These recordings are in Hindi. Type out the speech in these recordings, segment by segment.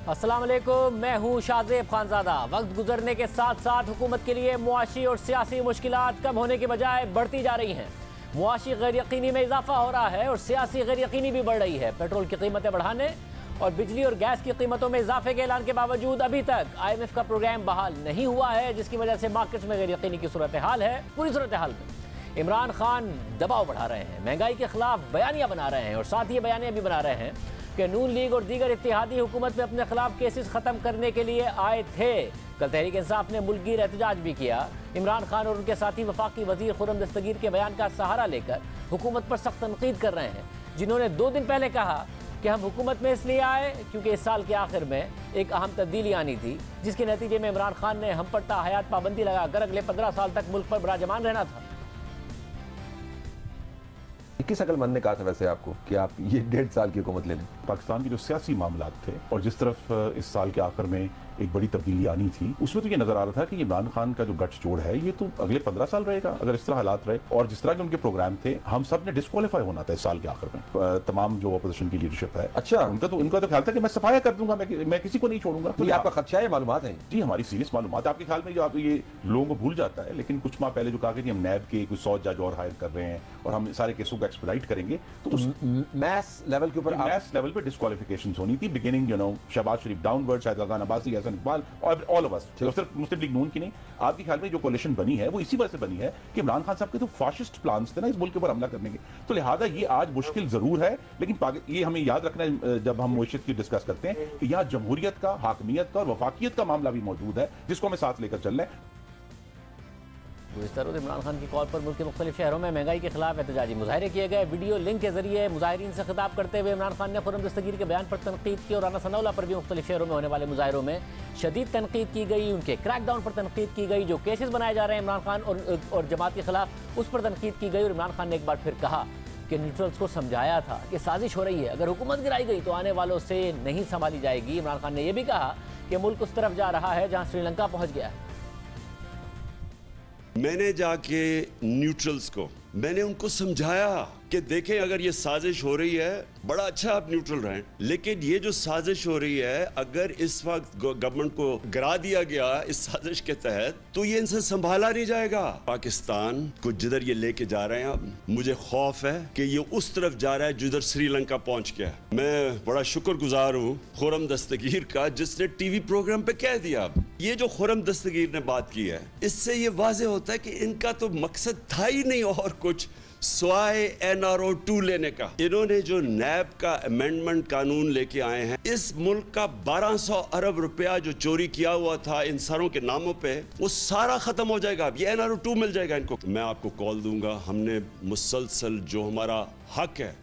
अस्सलाम वालेकुम, मैं हूँ शाहजेब खानजादा। वक्त गुजरने के साथ साथ हुकूमत के लिए मुआशी और सियासी मुश्किलात कम होने के बजाय बढ़ती जा रही हैं। मुआशी गैर यकीनी में इजाफा हो रहा है और सियासी गैर यकीनी भी बढ़ रही है। पेट्रोल की कीमतें बढ़ाने और बिजली और गैस की कीमतों में इजाफे के ऐलान के बावजूद अभी तक IMF का प्रोग्राम बहाल नहीं हुआ है, जिसकी वजह से मार्केट में गैर यकीनी की सूरत हाल है। पूरी सूरत हाल में इमरान खान दबाव बढ़ा रहे हैं, महंगाई के खिलाफ बयानियां बना रहे हैं और साथ ही बयानियां भी बना रहे हैं कि नून लीग और दीगर इत्तेहादी हुकूमत में अपने खिलाफ केसेस खत्म करने के लिए आए थे। कल तहरीक इंसाफ ने मुल्कगीर एहतजाज भी किया। इमरान खान और उनके साथी वफाकी वजीर खुर्रम दस्तगीर के बयान का सहारा लेकर हुकूमत पर सख्त तनकीद कर रहे हैं, जिन्होंने 2 दिन पहले कहा कि हम हुकूमत में इसलिए आए क्योंकि इस साल के आखिर में एक अहम तब्दीली आनी थी, जिसके नतीजे में इमरान खान ने हम पर ताहयात पाबंदी लगाकर अगले 15 साल तक मुल्क पर बराजमान रहना था। किस अक्लमंद ने कहा था वैसे आपको कि आप ये 1.5 साल की हुकूमत ले लें? पाकिस्तान के जो सियासी मामलात थे और जिस तरफ इस साल के आखिर में एक बड़ी तब्दीली आनी थी, उसमें तो ये नजर आ रहा था कि इमरान खान का जो गठजोड़ है ये तो अगले 15 साल रहेगा अगर इस तरह हालात रहे। और जिस तरह के उनके प्रोग्राम थे, हम सब ने डिस्क्वालीफाई होना था इस साल के आखिर में। तमाम जो अपोजिशन की लीडरशिप है, अच्छा, उनका तो ख्याल था कि मैं सफाया कर दूंगा, मैं किसी को नहीं छोड़ूंगा। तो ये आपका खदशा है? मालूमात है जी, हमारी सीरियस मालूमात है। आपके ख्याल में जो आप ये लोगों को भूल जाता है, लेकिन कुछ माह पहले जो कहा कि हम नैब के कुछ 100 जज और हायर कर रहे हैं और हम सारे केसों को एक्सपेडाइट करेंगे, तो उस मैस लेवल के ऊपर मैस लेवल पे डिस्क्वालिफिकेशन होनी थी। बिगिनिंग शहबाज शरीफ डाउनवर्ड, शाहिद खान अब्बासी, हसन इकबाल और ऑल ऑफ अस, सिर्फ मुस्लिम लीग नून की नहीं। आपके ख्याल में जो कोalition बनी है वो इसी वजह से बनी है कि इमरान खान साहब के तो फाशिस्ट प्लान्स थे ना इस मुल्क के ऊपर हमला करने के। तो लिहाजा ये आज मुश्किल जरूर है, लेकिन ये हमें याद रखना है जब हम मुआशियत की डिस्कस करते हैं कि यहाँ जमहूरियत का, हाकमियत का और वफाकियत का मामला भी मौजूद है, जिसको हमें साथ लेकर चलना है। गुज़िश्ता रोज़ इमरान खान की कॉल पर मुल्क के मुख्तलिफ शहरों में महंगाई के खिलाफ एहतजाजी मुजाहरे किए गए। वीडियो लिंक के जरिए मुजाहिरीन से खिताब करते हुए इमरान खान ने खुर्रम दस्तगीर के बयान पर तनकीद की और राना सनाउल्लाह पर भी मुख्तलिफ शहरों में होने वाले मुजाहरों में शदीद तनकीद की गई। उनके क्रैकडाउन पर तनकीद की गई, जो केसेस बनाए जा रहे हैं इमरान खान और जमात के खिलाफ, उस पर तनकीद की गई। और इमरान खान ने एक बार फिर कहा कि न्यूट्रल्स को समझाया था कि साजिश हो रही है, अगर हुकूमत गिराई गई तो आने वालों से नहीं संभाली जाएगी। इमरान खान ने यह भी कहा कि मुल्क उस तरफ जा रहा है जहां श्रीलंका पहुंच गया है। मैंने जाके न्यूट्रल्स को मैंने उनको समझाया कि देखें, अगर ये साजिश हो रही है, बड़ा अच्छा आप न्यूट्रल रहें, लेकिन ये जो साजिश हो रही है, अगर इस वक्त गवर्नमेंट को गिरा दिया गया इस साजिश के तहत, तो ये इनसे संभाला नहीं जाएगा। पाकिस्तान को जिधर ये लेके जा रहे हैं, अब मुझे खौफ है कि ये उस तरफ जा रहा है जिधर श्रीलंका पहुंच गया। मैं बड़ा शुक्रगुजार हूँ खुर्रम दस्तगीर का, जिसने टीवी प्रोग्राम पे कह दिया। ये जो खुर्रम दस्तगीर ने बात की है, इससे ये वाजे होता है कि इनका तो मकसद था ही नहीं और कुछ स्वाय NRO 2 लेने का। इन्होंने जो नैब का अमेंडमेंट कानून लेके आए हैं, इस मुल्क का 1200 अरब रुपया जो चोरी किया हुआ था इन सारों के नामों पे, वो सारा खत्म हो जाएगा। अब ये NRO 2 मिल जाएगा इनको। मैं आपको कॉल दूंगा। हमने मुसलसल जो हमारा हक है,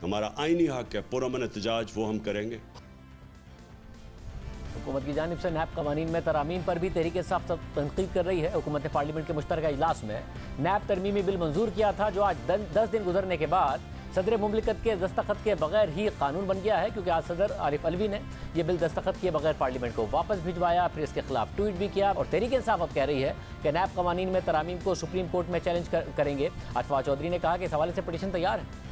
हमारा आईनी हक है, पुरअमन एहतजाज, वो हम करेंगे। हुकूमत की जानिब से नैब कवानीन में तरामीम पर भी तहरीक इंसाफ तनकीद कर रही है। हुकूमत ने पार्लियामेंट के मुश्तरका इजलास में नैब तरमीमी बिल मंजूर किया था, जो आज 10 दिन गुजरने के बाद सदर मुमलिकत के दस्तखत के बगैर ही कानून बन गया है, क्योंकि आज सदर आरिफ अलवी ने यह बिल दस्तखत किए बगैर पार्लियामेंट को वापस भिजवाया, फिर इसके खिलाफ ट्वीट भी किया। और तहरीक इंसाफ अब कह रही है कि नैब कवानीन में तरामीम को सुप्रीम कोर्ट में चैलेंज करेंगे। अशफाक चौधरी ने कहा कि इस हवाले से पिटीशन तैयार है।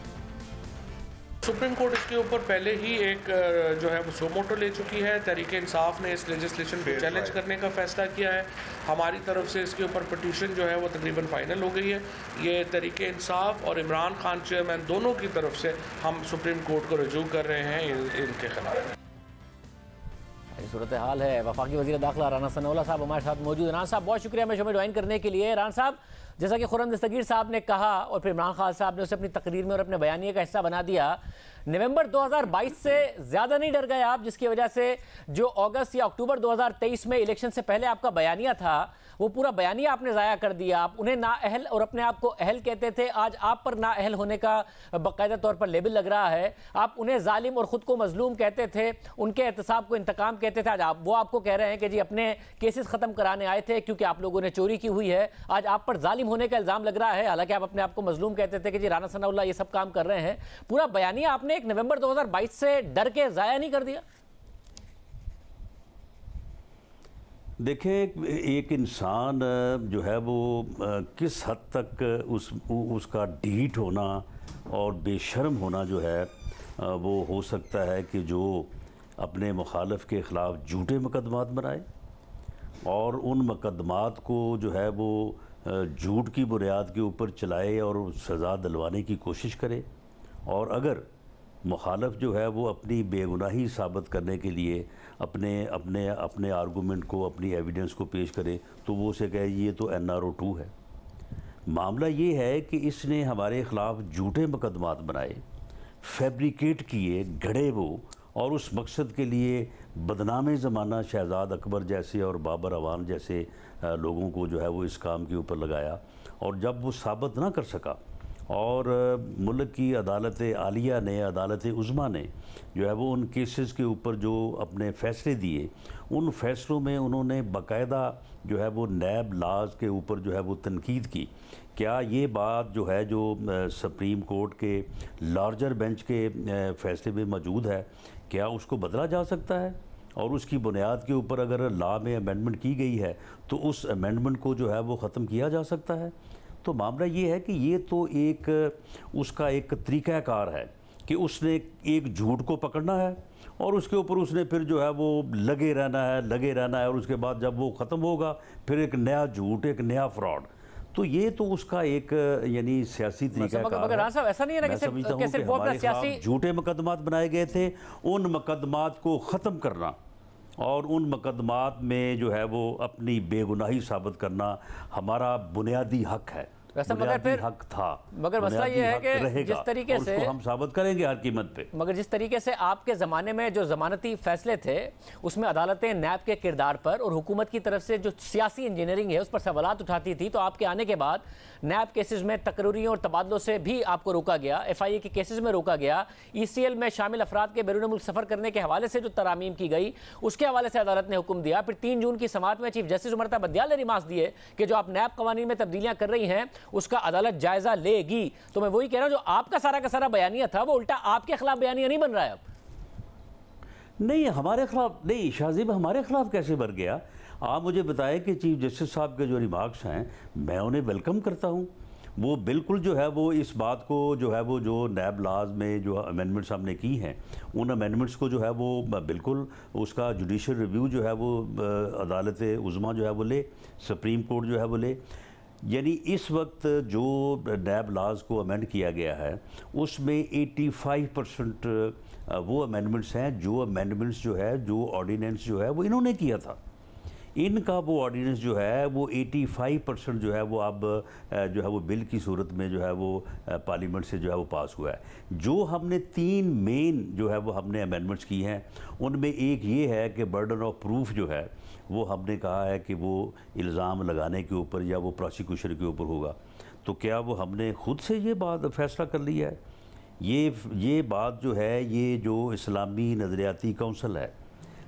सुप्रीम कोर्ट इसके ऊपर पहले ही एक जो है वो सोमोटो ले चुकी है। तहरीक इंसाफ ने इस लेजिस्लेशन को चैलेंज करने का फैसला किया है। हमारी तरफ से इसके ऊपर पिटीशन जो है वो तकरीबन फाइनल हो गई है। ये तहरीक इंसाफ और इमरान खान चेयरमैन दोनों की तरफ से हम सुप्रीम कोर्ट को रजू कर रहे हैं इनके खिलाफ। सूरत हाल है। वफाकी वज़ीर दाखिला राना सनाउल्लाह साहब हमारे साथ मौजूद। राना साहब, बहुत शुक्रिया मैं शो में ज्वाइन करने के लिए। राना साहब, जैसा कि खुर्रम दस्तगीर साहब ने कहा और फिर इमरान खान साहब ने उसे अपनी तकरीर में और अपने बयानिए का हिस्सा बना दिया, नवंबर 2022 से ज़्यादा नहीं डर गए आप, जिसकी वजह से जो अगस्त या अक्टूबर 2023 में इलेक्शन से पहले आपका बयानिया था, वो पूरा बयानिया आपने ज़ाया कर दिया। आप उन्हें नाअहल और अपने आप को अहल कहते थे, आज आप पर नाअहल होने का बाकायदा तौर पर लेबल लग रहा है। आप उन्हें जालिम और ख़ुद को मजलूम कहते थे, उनके एहतसाब को इंतकाम कहते थे। आज वो आपको कह रहे हैं कि जी अपने केसेस ख़त्म कराने आए थे क्योंकि आप लोगों ने चोरी की हुई है। आज आप पर जालिम होने का इल्ज़ाम लग रहा है, हालांकि आप अपने आप को मजलूम कहते थे कि जी राना सनाउल्लाह ये सब काम कर रहे हैं। पूरा बयानिया आपने एक नवंबर 2022 से डर के ज़ाया नहीं कर दिया? देखें, एक इंसान जो है वो किस हद तक उसका ढीठ होना और बेशर्म होना जो है वो हो सकता है कि जो अपने मुखालिफ के ख़िलाफ़ झूठे मुकदमात बनाए और उन मुकदमात को जो है वो झूठ की बुनियाद के ऊपर चलाए और सज़ा दिलवाने की कोशिश करे, और अगर मुखालिफ जो है वो अपनी बेगुनाही साबित करने के लिए अपने अपने अपने आर्गूमेंट को, अपनी एविडेंस को पेश करे तो वो उसे कहे ये तो NRO 2 है। मामला ये है कि इसने हमारे ख़िलाफ़ झूठे मुकदमात बनाए, फैब्रिकेट किए, गढ़े वो, और उस मकसद के लिए बदनाम ज़माना शहजाद अकबर जैसे और बाबर अवान जैसे लोगों को जो है वो इस काम के ऊपर लगाया, और जब वो साबित ना कर सका और मुल्क की अदालत आलिया ने, अदालत उज़्मा ने जो है वो उन केसेस के ऊपर जो अपने फ़ैसले दिए, उन फ़ैसलों में उन्होंने बाकायदा जो है वो नैब लाज के ऊपर जो है वो तनकीद की। क्या ये बात जो है जो सुप्रीम कोर्ट के लार्जर बेंच के फ़ैसले में मौजूद है, क्या उसको बदला जा सकता है? और उसकी बुनियाद के ऊपर अगर लॉ में अमेंडमेंट की गई है तो उस अमेंडमेंट को जो है वो ख़त्म किया जा सकता है। तो मामला ये है कि ये तो एक उसका एक तरीक़ाकार है कि उसने एक झूठ को पकड़ना है और उसके ऊपर उसने फिर जो है वो लगे रहना है और उसके बाद जब वो ख़त्म होगा फिर एक नया झूठ, एक नया फ्रॉड। तो ये तो उसका एक यानी सियासी तरीक़ाकार है। ऐसा नहीं है ना कि सिर्फ वो अपना सियासी झूठे मुकदमात बनाए गए थे, उन मुकदमात को ख़त्म करना और उन मुकदमात में जो है वो अपनी बेगुनाही साबित करना हमारा बुनियादी हक है, मगर फिर हक था। मगर मसला ये है कि जिस तरीके से हम साबित करेंगे हर कीमत पे, मगर जिस तरीके से आपके ज़माने में जो ज़मानती फैसले थे उसमें अदालतें नैब के किरदार पर और हुकूमत की तरफ से जो सियासी इंजीनियरिंग है उस पर सवालात उठाती थी, तो आपके आने के बाद नैब केसेस में तकरीरों और तबादलों से भी आपको रोका गया, FIA के केसेस में रोका गया, ECL में शामिल अफराद के बैरून मुल्क सफ़र करने के हवाले से जो तरामीम की गई उसके हवाले से अदालत ने हुक्म दिया। फिर 3 जून की समाअत में चीफ जस्टिस उमर बदियाल ने रिमार्क्स दिए कि जो आप नैब कवानीन में तब्दीलियाँ कर रही हैं उसका अदालत जायजा लेगी। तो मैं वही कह रहा हूं, जो आपका सारा का सारा बयानिया था वो उल्टा आपके खिलाफ बयानिया नहीं बन रहा है अब। नहीं, हमारे खिलाफ नहीं शाहजीब, हमारे खिलाफ कैसे बन गया? आप मुझे बताएं कि चीफ जस्टिस साहब के जो रिमार्क्स हैं मैं उन्हें वेलकम करता हूं। वो बिल्कुल जो है वो इस बात को जो है वो जो नैब लाज में जो अमेंडमेंट्स हमने की हैं उन अमेंडमेंट्स को जो है वो बिल्कुल उसका जुडिशल रिव्यू जो है वो अदालत उज़्मा जो है वो ले, सुप्रीम कोर्ट जो है वो ले। यानी इस वक्त जो नैब लाज को अमेंड किया गया है उसमें 85% वो अमेंडमेंट्स हैं जो अमेंडमेंट्स जो है जो ऑर्डिनेंस जो है वो इन्होंने किया था। इनका वो ऑर्डिनेंस जो है वो 85% जो है वो अब जो है वो बिल की सूरत में जो है वो पार्लियामेंट से जो है वो पास हुआ है। जो हमने 3 मेन जो है वो हमने अमेंडमेंट्स की हैं उनमें एक ये है कि बर्डन ऑफ प्रूफ जो है वो हमने कहा है कि वो इल्ज़ाम लगाने के ऊपर या वो प्रोसिक्यूशन के ऊपर होगा। तो क्या वो हमने ख़ुद से ये बात फ़ैसला कर लिया है? ये बात जो है ये जो इस्लामी नज़रियाती कौंसल है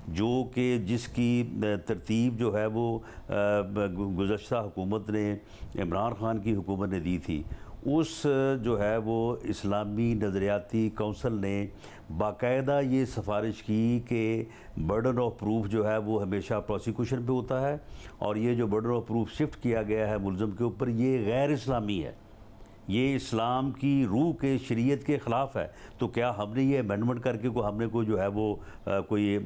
जो कि जिसकी तरतीब जो है वो गुज़श्ता हुकूमत ने, इमरान ख़ान की हुकूमत ने दी थी, उस जो है वो इस्लामी नज़रियाती कौंसल ने बाकायदा ये सिफारिश की कि बर्डन ऑफ प्रूफ जो है वो हमेशा प्रोसिक्यूशन पे होता है और ये जो बर्डन ऑफ प्रूफ शिफ्ट किया गया है मुलज़म के ऊपर ये गैर इस्लामी है, ये इस्लाम की रूह के शरीयत के ख़िलाफ़ है। तो क्या हमने ये अमेंडमेंट करके हमने कोई जो है वो कोई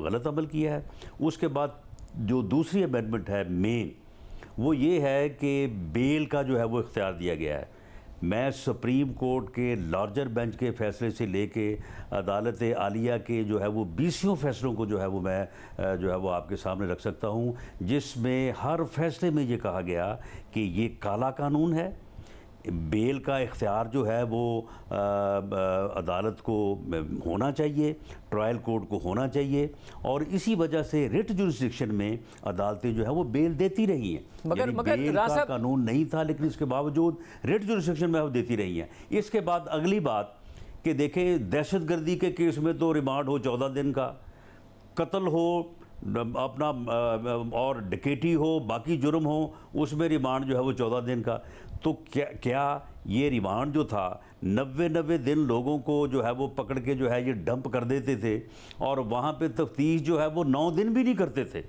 गलत अमल किया है? उसके बाद जो दूसरी अमेंडमेंट है मेन वो ये है कि बेल का जो है वो इख्तियार दिया गया है। मैं सुप्रीम कोर्ट के लार्जर बेंच के फ़ैसले से लेके अदालत आलिया के जो है वो 20 फ़ैसलों को जो है वो मैं जो है वो आपके सामने रख सकता हूँ, जिसमें हर फैसले में ये कहा गया कि ये काला कानून है। बेल का इख्तियार जो है वो अदालत को होना चाहिए, ट्रायल कोर्ट को होना चाहिए और इसी वजह से रिट जुरिस्डिक्शन में अदालतें जो है वो बेल देती रही हैं। मगर बेल का कानून नहीं था लेकिन इसके बावजूद रिट जुरिस्डिक्शन में वो देती रही हैं। इसके बाद अगली बात कि देखें, दहशतगर्दी के केस में तो रिमांड हो 14 दिन का, कत्ल हो अपना और डकैती हो, बाकी जुर्म हो, उसमें रिमांड जो है वो 14 दिन का। तो क्या ये रिमांड जो था 90 दिन लोगों को जो है वो पकड़ के जो है ये डंप कर देते थे और वहाँ पे तफ्तीश जो है वो 9 दिन भी नहीं करते थे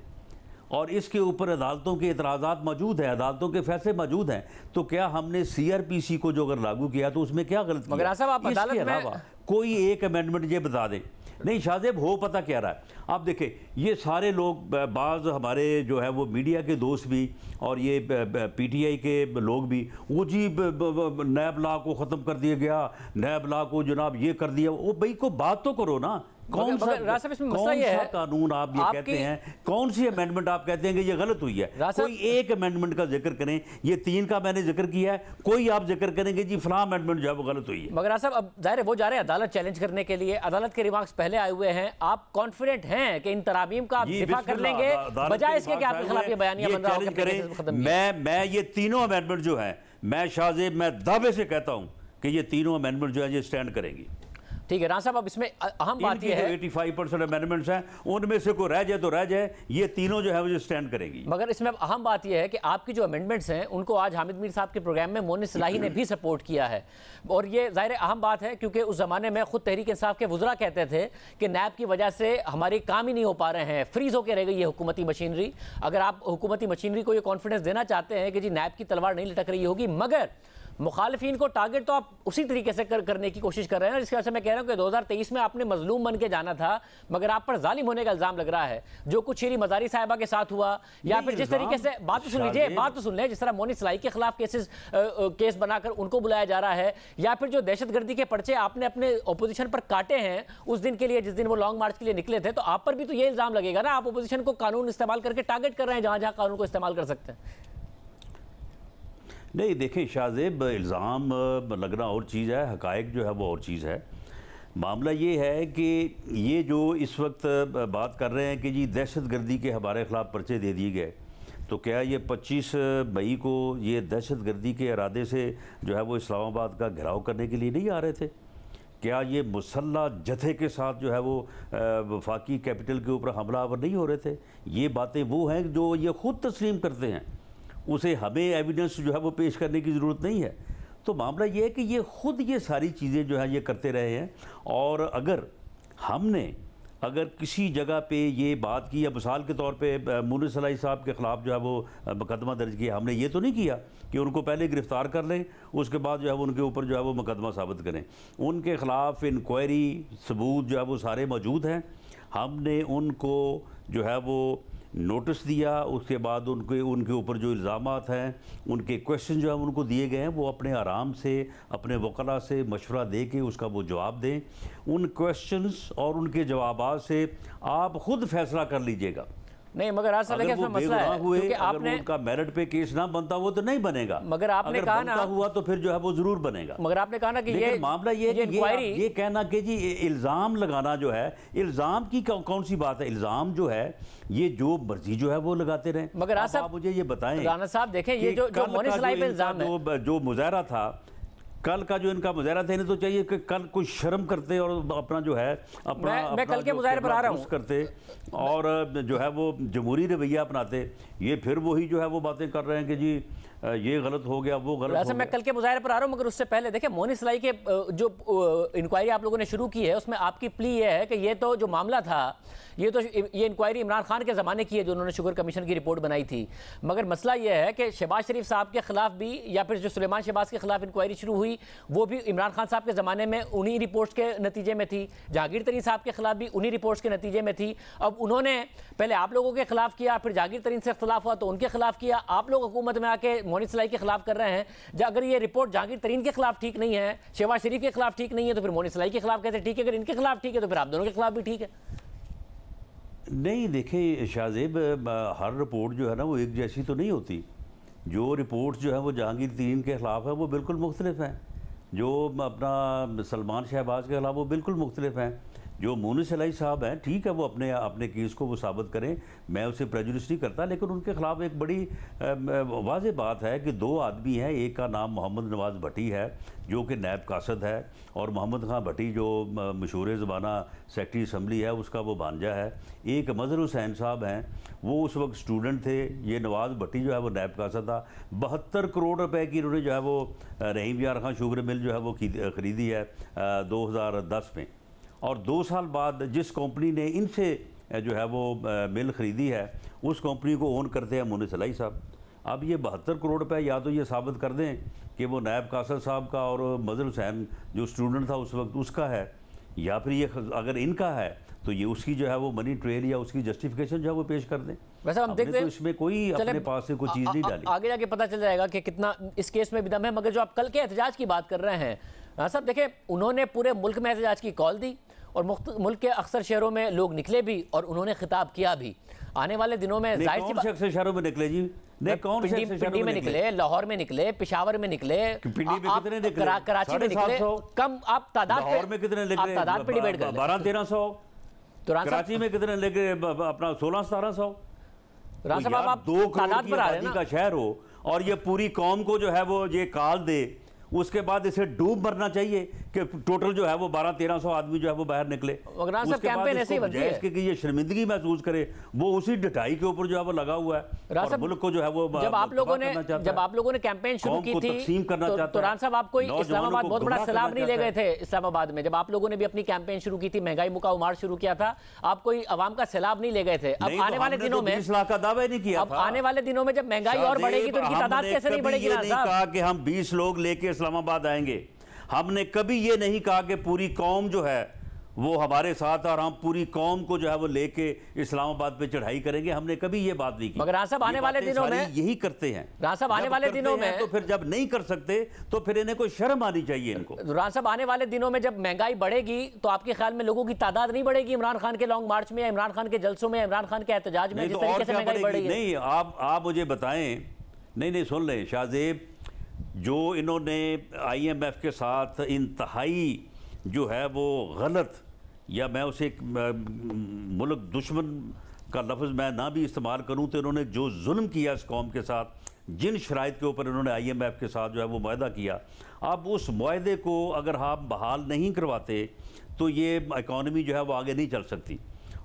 और इसके ऊपर अदालतों के इतराज़ात मौजूद हैं, अदालतों के फैसले मौजूद हैं। तो क्या हमने CRPC को जो अगर लागू किया तो उसमें क्या गलत किया? मगर साहब आप इसके अलावा कोई एक अमेंडमेंट ये बता दें नहीं शाहजेब हो पता क्या रहा है, आप देखें ये सारे लोग बाज़ हमारे जो है वो मीडिया के दोस्त भी और ये पीटीआई के लोग भी, वो जी नैब लॉ को ख़त्म कर दिया गया, नैब लॉ को जनाब ये कर दिया, वो भाई को बात तो करो ना, कौन सा कानून आप ये कहते हैं, कौन सी अमेंडमेंट आप कहते हैं कि ये गलत हुई है, कोई एक अमेंडमेंट का जिक्र करें, ये 3 का मैंने जिक्र किया है, कोई आप जिक्र करेंगे जी फलां अमेंडमेंट जो है वो गलत हुई है। मगर साहब अब जाहिर है वो जा रहे हैं अदालत चैलेंज करने के लिए, अदालत के रिमार्क्स पहले आए हुए हैं, आप कॉन्फिडेंट हैं कि इन तरामीम का दिफा कर लेंगे बजाय इसके कि आपके खिलाफ ये बयानिया बन रहा हो? मैं ये तीनों अमेंडमेंट जो है, मैं शाहजेब मैं दावे से कहता हूं कि ये तीनों अमेंडमेंट जो है ये स्टैंड करेंगी। ठीक है राना साहब, अब इसमें अहम बात यह है 85% अमेंडमेंट्स हैं, उनमें से कोई रह जाए तो रह जाए, ये तीनों जो है वो स्टैंड करेगी। मगर इसमें अहम बात यह है कि आपकी जो अमेंडमेंट्स हैं उनको आज हामिद मीर साहब के प्रोग्राम में मोनिस सलाही ने भी सपोर्ट किया है, और ये जाहिर अहम बात है क्योंकि उस जमाने में खुद तहरीक इंसाफ के वुज़रा कहते थे कि नैब की वजह से हमारे काम ही नहीं हो पा रहे हैं, फ्रीज होकर रह गई है हुकूमती मशीनरी। अगर आप हुकूमती मशीनरी को ये कॉन्फिडेंस देना चाहते हैं कि जी नैब की तलवार नहीं लटक रही होगी, मगर मुखालिफिन को टारगेट तो आप उसी तरीके से करने की कोशिश कर रहे हैं, जिसकी वजह से मैं कह रहा हूं कि 2023 में आपने मजलूम बन के जाना था, मगर आप पर जालिम होने का इल्जाम लग रहा है। जो कुछ शीरी मजारी साहिबा के साथ हुआ, या फिर जिस तरीके से बात तो सुन लीजिए, बात तो सुन लें, जिस तरह मोनी सलाई के खिलाफ केस बनाकर उनको बुलाया जा रहा है, या फिर जो दहशतगर्दी के पर्चे आपने अपने ओपोजिशन पर काटे हैं उस दिन के लिए जिस दिन वो लॉन्ग मार्च के लिए निकले थे, तो आप पर भी तो ये इल्जाम लगेगा ना, आप ओपोजिशन को कानून इस्तेमाल करके टारगेट कर रहे हैं जहां जहां कानून को इस्तेमाल कर सकते हैं। नहीं देखें शाहजेब, इल्ज़ाम लगना और चीज़ है, हक़ाइक़ जो है वो और चीज़ है। मामला ये है कि ये जो इस वक्त बात कर रहे हैं कि जी दहशतगर्दी के हमारे ख़िलाफ़ पर्चे दे दिए गए, तो क्या ये 25 मई को ये दहशतगर्दी के इरादे से जो है वो इस्लामाबाद का घेराव करने के लिए नहीं आ रहे थे? क्या ये मुसल्ला जथे के साथ जो है वो वफाकी कैपिटल के ऊपर हमलावर नहीं हो रहे थे? ये बातें वो हैं जो ये ख़ुद तस्लीम करते हैं, उसे हमें एविडेंस जो है वो पेश करने की ज़रूरत नहीं है। तो मामला ये है कि ये ख़ुद ये सारी चीज़ें जो है ये करते रहे हैं, और अगर किसी जगह पे ये बात की, या मिसाल के तौर पे मोनिस सलाई साहब के ख़िलाफ़ जो है वो मुकदमा दर्ज किया, हमने ये तो नहीं किया कि उनको पहले गिरफ़्तार कर लें, उसके बाद जो है वो उनके ऊपर जो है वो मुकदमा साबित करें। उनके ख़िलाफ़ इंक्वायरी सबूत जो है वो सारे मौजूद हैं, हमने उनको जो है वो नोटिस दिया, उसके बाद उनके ऊपर जो इल्ज़ामात हैं, उनके क्वेश्चन जो हैं उनको दिए गए हैं, वो अपने आराम से अपने वकला से मशवरा दे के उसका वो जवाब दें। उन क्वेश्चंस और उनके जवाबात से आप ख़ुद फैसला कर लीजिएगा। नहीं मगर आज देखिए इसमें मसला है क्योंकि आपने उनका मेरिट पे केस ना बनता वो तो नहीं बनेगा, मगर आपने कहा ना हुआ तो फिर जो है वो जरूर बनेगा। मगर आपने कहा ना कि ये मामला ये कहना कि जी इल्ज़ाम लगाना जो है, इल्ज़ाम की कौन सी बात है? इल्ज़ाम जो है ये जो मर्जी जो है वो लगाते रहे। मगर आप मुझे ये बताएं राना साहब, देखें ये जो मोनिस सलाई पे इल्ज़ाम है, जो मुजाहरा था कल का, जो इनका मुजाहरा था, इन्हें तो चाहिए कि कल कुछ शर्म करते और अपना जो है मैं कल के मुजाहरे पर आ रहा हूँ करते और जो है वो जमहूरी रवैया अपनाते। ये फिर वही जो है वो बातें कर रहे हैं कि जी ये गलत हो गया, वो गलत हो गया। मैं कल के मुजाहरे पर आ रहा हूँ, मगर उससे पहले देखिए मोनिस सलाई के जो इंक्वायरी आप लोगों ने शुरू की है उसमें आपकी प्ली ये है कि ये तो जो मामला था ये इंक्वायरी इमरान खान के ज़माने की है जो उन्होंने शुगर कमीशन की रिपोर्ट बनाई थी, मगर मसला ये है कि शहबाज शरीफ साहब के खिलाफ भी, या फिर जो सुलेमान शहबाज के खिलाफ इंक्वायरी शुरू हुई वो भी इमरान खान साहब के ज़माने में उन्हीं रिपोर्ट्स के नतीजे में थी, जहांगीर तरीन साहब के खिलाफ भी उन्हीं रिपोर्ट्स के नतीजे में थी। अब उन्होंने पहले आप लोगों के खिलाफ किया, फिर जहांगीर तरीन से इख्तलाफ हुआ तो उनके खिलाफ किया, आप लोग हुकूमत में आके मोनिस सलाई के खिलाफ कर रहे हैं। अगर ये रिपोर्ट जहांगीर तरीन के खिलाफ ठीक नहीं है, शहबाज शरीफ के खिलाफ ठीक नहीं है, तो फिर मोनिस सलाई के खिलाफ कैसे ठीक है? अगर इनके खिलाफ ठीक है तो फिर आप दोनों के खिलाफ भी ठीक है। नहीं देखें शाहजेब, हर रिपोर्ट जो है ना वो एक जैसी तो नहीं होती। जो रिपोर्ट जो है वो जहांगीर तरीन के ख़िलाफ़ है वो बिल्कुल मुख्तलिफ हैं, जो अपना सलमान शहबाज के खिलाफ वो बिल्कुल मुख्तलिफ हैं। जो मोनिस सलाई साहब हैं ठीक है, वो अपने केस को वो साबित करें, मैं उसे प्रेजुडिस नहीं करता, लेकिन उनके ख़िलाफ़ एक बड़ी वाज़ेह बात है कि 2 आदमी हैं, एक का नाम मोहम्मद नवाज़ भट्टी है जो कि नैब कासद है, और मोहम्मद खां भट्टी जो मशहूर ज़माना सेक्रेटरी असम्बली है उसका वो भांजा है। एक मज़हर हुसैन साहब हैं, वो उस वक्त स्टूडेंट थे। ये नवाज़ भट्टी जो है वो नैब कासद था। 72 करोड़ रुपए की उन्होंने जो है वो रहीम यार खां शुगर मिल जो है वो ख़रीदी है 2010 में, और 2 साल बाद जिस कंपनी ने इनसे जो है वो मिल ख़रीदी है उस कंपनी को ओन करते हैं मोनिस सलाई साहब। अब ये 72 करोड़ रुपए या तो ये साबित कर दें कि वो नायब कासद साहब का और मज़हर हुसैन जो स्टूडेंट था उस वक्त उसका है, या फिर ये अगर इनका है तो ये उसकी जो है वो मनी ट्रेल या उसकी जस्टिफिकेशन जो है वो पेश कर दें। वैसे हम देखते हैं तो इसमें कोई अपने पास से कोई चीज़ नहीं डाली। आगे जाके पता चल जाएगा कि कितना इस केस में भी दम है। मगर जो आप कल के एहतजाज की बात कर रहे हैं साहब, देखें उन्होंने पूरे मुल्क में एहतजाज की कॉल दी और मुल्क के अक्सर शहरों में लोग निकले भी और उन्होंने खिताब किया भी। आने वाले दिनों में जाहिर सी अक्सर शहरों में निकले जी, कौन से पिंडी में निकले, लाहौर में निकले, पेशावर में निकले, पिंडी में कितने निकले, कराची में निकले, कम आप तादाद लाहौर में कितने निकले, तादाद पे डिबेट कर 1200-1300, कराची में कितने निकले अपना 1600-1700। आप 2 तादाद करोड़ पर आ रहे हैं का शहर हो और ये पूरी कौम को जो है वो ये काल दे, उसके बाद इसे डूब मरना चाहिए कि टोटल जो है वो 1200-1300 आदमी जो है वो बाहर निकले। कैंपेन ऐसे ही बनती है कि ये शर्मिंदगी महसूस करे, वो उसी डटाई के ऊपर जो है वो लगा हुआ है और मुल्क को जो है वो जब आप लोगों ने कैंपेन शुरू की थी तकसीम करना चाहता है। तो रान साहब, आप कोई इस्लामाबाद बहुत बड़ा सैलाब नहीं ले गए थे इस्लामाबाद में, जब आप लोगों ने भी अपनी कैंपेन शुरू की थी, महंगाई मुका उमार शुरू किया था, आप कोई आवाम का सैलाब नहीं ले गए थे। अब आने वाले दिनों में 20 लाख का दावा नहीं किया, अब आने वाले दिनों में जब महंगाई और बढ़ेगी तो इनकी तादाद कैसे नहीं बढ़ेगी? रान साहब, कहा कि हम 20 लोग लेके इस्लामाबाद आएंगे, हमने कभी ये नहीं कहा कि पूरी कौम जो है वो हमारे साथ और हम पूरी कौम को जो है वो लेके इस्लामाबाद पे चढ़ाई करेंगे, हमने कभी ये बात नहीं की। मगर रान साहब, आने वाले दिनों में यही करते हैं। रान साहब, आने वाले दिनों में तो फिर जब नहीं कर सकते तो फिर इन्हें कोई शर्म आनी चाहिए इनको। रान साहब, आने वाले दिनों में जब महंगाई बढ़ेगी तो आपके ख्याल में लोगों की तादाद नहीं बढ़ेगी इमरान खान के लॉन्ग मार्च में या इमरान खान के जलसों में, इमरान खान के एहतजाज में, जिस तरीके से महंगाई बढ़ रही है? नहीं, आप मुझे बताएं। नहीं सुन लें शाहजेब, जो इन्होंने IMF के साथ इंतहाई जो है वो गलत, या मैं उसे एक मुल्क दुश्मन का लफ्ज़ मैं ना भी इस्तेमाल करूं, तो इन्होंने जो जुल्म किया इस कौम के साथ, जिन शराइत के ऊपर इन्होंने IMF के साथ जो है वो मुआहदा किया, अब उस मुआहदे को अगर आप बहाल नहीं करवाते तो ये इकॉनमी जो है वो आगे नहीं चल सकती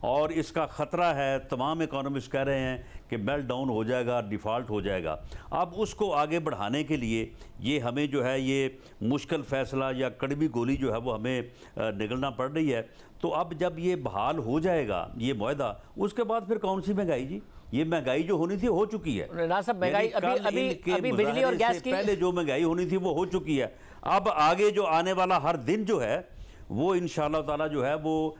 और इसका ख़तरा है। तमाम इकोनॉमिस्ट कह रहे हैं कि मेल्ट डाउन हो जाएगा, डिफ़ॉल्ट हो जाएगा। अब उसको आगे बढ़ाने के लिए ये हमें जो है ये मुश्किल फ़ैसला या कड़वी गोली जो है वो हमें निगलना पड़ रही है। तो अब जब ये बहाल हो जाएगा ये मुआहदा, उसके बाद फिर कौन सी महंगाई जी? ये महंगाई जो होनी थी हो चुकी है। महंगाई अभी बिजली और गैस की पहले जो महंगाई होनी थी वो हो चुकी है। अब आगे जो आने वाला हर दिन जो है वो इंशाअल्लाह ताला जो है वो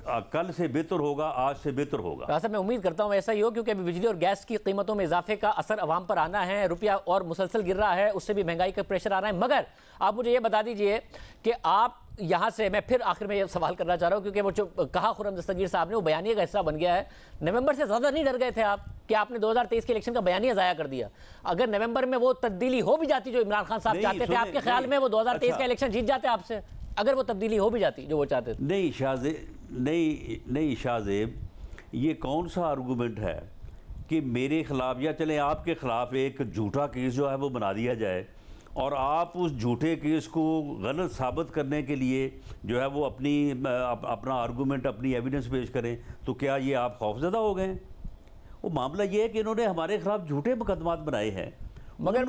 कल से बेहतर होगा, आज से बेहतर होगा। रास्ता मैं उम्मीद करता हूँ ऐसा ही हो, क्योंकि अभी बिजली और गैस की कीमतों में इजाफे का असर अवाम पर आना है, रुपया और मुसलसल गिर रहा है, उससे भी महंगाई का प्रेशर आ रहा है। मगर आप मुझे ये बता दीजिए कि आप यहाँ से, मैं फिर आखिर में ये सवाल करना चाह रहा हूँ, क्योंकि वो जो कहा खुर्रम दस्तगीर साहब ने वो बयानिया का हिस्सा बन गया है। नवंबर से ज़्यादा नहीं डर गए थे आप कि आपने 2023 के इलेक्शन का बयानिया ज़ाया कर दिया? अगर नवंबर में वो तब्दीली हो भी जाती जो इमरान खान साहब चाहते थे, आपके ख्याल में वो 2023 का इलेक्शन जीत जाते आपसे? अगर वो तब्दीली हो भी जाती जो वो चाहते थे? नहीं शाहजेब, ये कौन सा आर्गूमेंट है कि मेरे खिलाफ या चले आपके खिलाफ एक झूठा केस जो है वो बना दिया जाए और आप उस झूठे केस को गलत साबित करने के लिए जो है वो अपना आर्गूमेंट, अपनी एविडेंस पेश करें, तो क्या ये आप खौफजदा हो गए? वो मामला ये है कि इन्होंने हमारे खिलाफ झूठे मुकदमात बनाए हैं। मगर